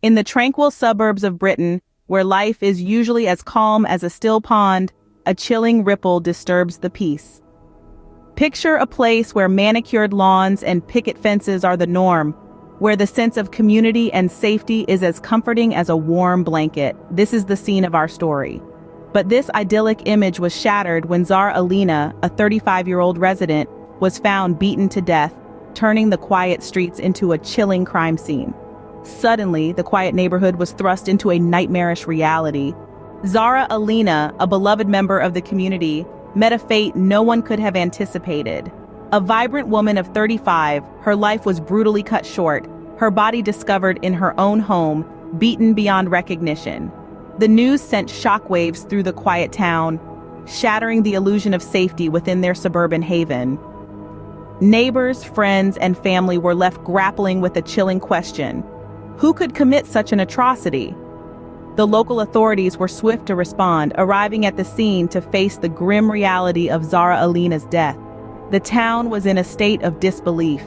In the tranquil suburbs of Britain, where life is usually as calm as a still pond, a chilling ripple disturbs the peace. Picture a place where manicured lawns and picket fences are the norm, where the sense of community and safety is as comforting as a warm blanket. This is the scene of our story. But this idyllic image was shattered when Zara Aleena, a 35-year-old resident, was found beaten to death, turning the quiet streets into a chilling crime scene. Suddenly, the quiet neighborhood was thrust into a nightmarish reality. Zara Aleena, a beloved member of the community, met a fate no one could have anticipated. A vibrant woman of 35, her life was brutally cut short, her body discovered in her own home, beaten beyond recognition. The news sent shockwaves through the quiet town, shattering the illusion of safety within their suburban haven. Neighbors, friends, and family were left grappling with a chilling question: who could commit such an atrocity? The local authorities were swift to respond, arriving at the scene to face the grim reality of Zara Aleena's death. The town was in a state of disbelief,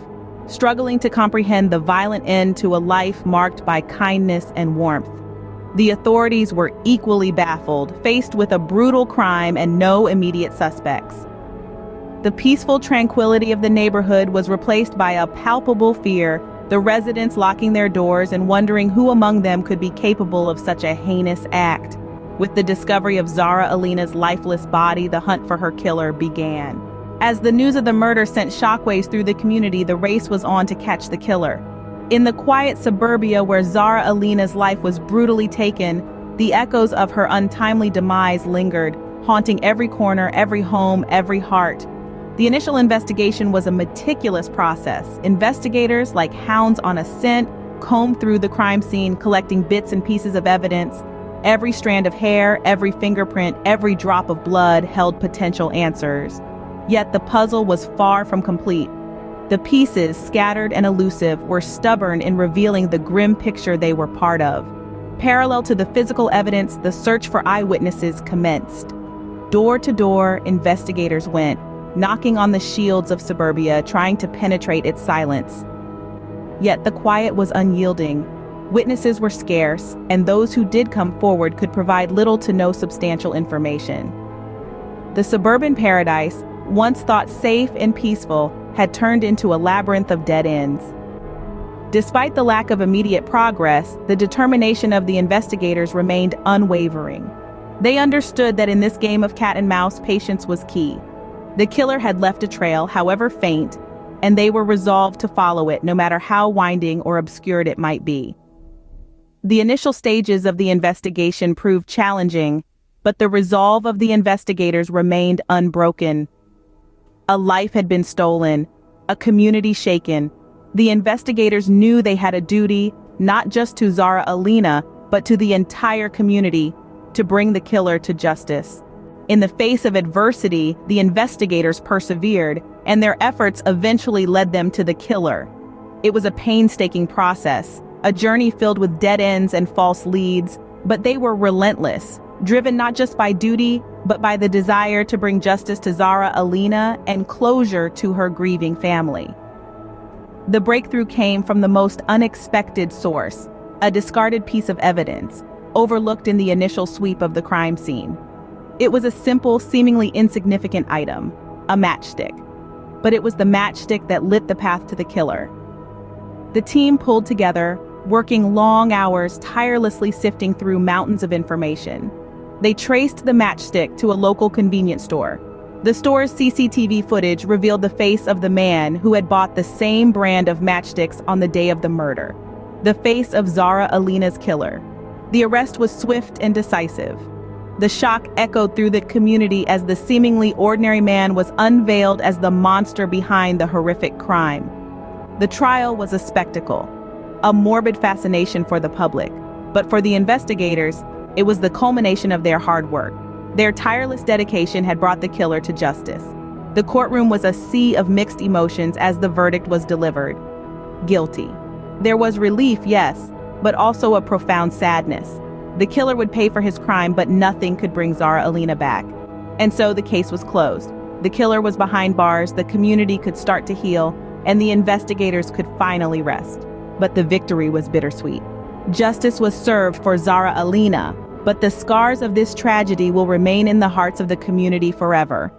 struggling to comprehend the violent end to a life marked by kindness and warmth. The authorities were equally baffled, faced with a brutal crime and no immediate suspects. The peaceful tranquility of the neighborhood was replaced by a palpable fear, the residents locking their doors and wondering who among them could be capable of such a heinous act. With the discovery of Zara Aleena's lifeless body, the hunt for her killer began. As the news of the murder sent shockwaves through the community, the race was on to catch the killer. In the quiet suburbia where Zara Aleena's life was brutally taken, the echoes of her untimely demise lingered, haunting every corner, every home, every heart. The initial investigation was a meticulous process. Investigators, like hounds on a scent, combed through the crime scene, collecting bits and pieces of evidence. Every strand of hair, every fingerprint, every drop of blood held potential answers. Yet the puzzle was far from complete. The pieces, scattered and elusive, were stubborn in revealing the grim picture they were part of. Parallel to the physical evidence, the search for eyewitnesses commenced. Door to door, investigators went, knocking on the shields of Suburbia, trying to penetrate its silence. Yet the quiet was unyielding. Witnesses were scarce, and those who did come forward could provide little to no substantial information. The suburban paradise, once thought safe and peaceful, had turned into a labyrinth of dead ends. Despite the lack of immediate progress, the determination of the investigators remained unwavering. They understood that in this game of cat and mouse, patience was key. The killer had left a trail, however faint, and they were resolved to follow it, no matter how winding or obscured it might be. The initial stages of the investigation proved challenging, but the resolve of the investigators remained unbroken. A life had been stolen, a community shaken. The investigators knew they had a duty, not just to Zara Aleena, but to the entire community, to bring the killer to justice. In the face of adversity, the investigators persevered, and their efforts eventually led them to the killer. It was a painstaking process, a journey filled with dead ends and false leads, but they were relentless, driven not just by duty, but by the desire to bring justice to Zara Aleena and closure to her grieving family. The breakthrough came from the most unexpected source, a discarded piece of evidence, overlooked in the initial sweep of the crime scene. It was a simple, seemingly insignificant item, a matchstick. But it was the matchstick that lit the path to the killer. The team pulled together, working long hours, tirelessly sifting through mountains of information. They traced the matchstick to a local convenience store. The store's CCTV footage revealed the face of the man who had bought the same brand of matchsticks on the day of the murder. The face of Zara Aleena's killer. The arrest was swift and decisive. The shock echoed through the community as the seemingly ordinary man was unveiled as the monster behind the horrific crime. The trial was a spectacle, a morbid fascination for the public, but for the investigators, it was the culmination of their hard work. Their tireless dedication had brought the killer to justice. The courtroom was a sea of mixed emotions as the verdict was delivered. Guilty. There was relief, yes, but also a profound sadness. The killer would pay for his crime, but nothing could bring Zara Aleena back. And so the case was closed. The killer was behind bars, the community could start to heal, and the investigators could finally rest. But the victory was bittersweet. Justice was served for Zara Aleena, but the scars of this tragedy will remain in the hearts of the community forever.